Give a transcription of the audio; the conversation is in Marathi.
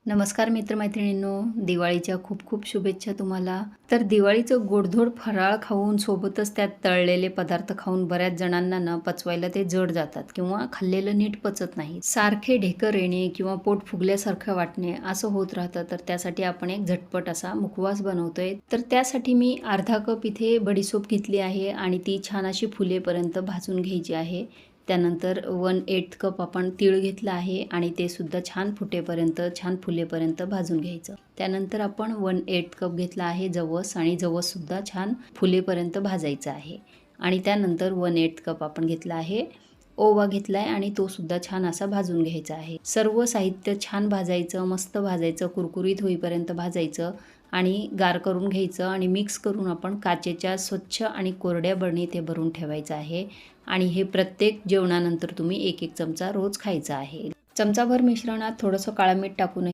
नमस्कार मित्रमैत्रिणींनो, दिवाळीच्या खूप खूप शुभेच्छा तुम्हाला. तर दिवाळीचं गोडधोड फराळ खाऊन सोबतच त्यात तळलेले पदार्थ खाऊन बऱ्याच जणांना ना पचवायला ते जड जातात किंवा खाल्लेलं नीट पचत नाही. सारखे ढेकर येणे किंवा पोट फुगल्यासारखं वाटणे असं होत राहतं. तर त्यासाठी आपण एक झटपट असा मुखवास बनवतोय. तर त्यासाठी मी अर्धा कप इथे बडीशोप घेतली आहे आणि ती छान अशी फुलेपर्यंत भाजून घ्यायची आहे. त्यानंतर 1/8 कप आपण तीळ घेतलं आहे आणि ते सुद्धा छान फुलेपर्यंत भाजून घ्यायचं. त्यानंतर आपण 1/8 कप घेतला आहे जवस आणि जवससुद्धा छान फुलेपर्यंत भाजायचं आहे. आणि त्यानंतर 1/8 कप आपण घेतला आहे ओवा घेतला आहे आणि तो सुद्धा छान असा भाजून घ्यायचा आहे. सर्व साहित्य छान भाजायचं, मस्त भाजायचं, कुरकुरीत होईपर्यंत भाजायचं आणि गार करून घ्यायचं आणि मिक्स करून आपण काचेच्या स्वच्छ आणि कोरड्या बरणी ते भरून ठेवायचं आहे. आणि हे प्रत्येक जेवणानंतर तुम्ही 1-1 चमचा रोज खायचा आहे. चमचाभर मिश्रणात थोडंसं काळं मीठ टाकून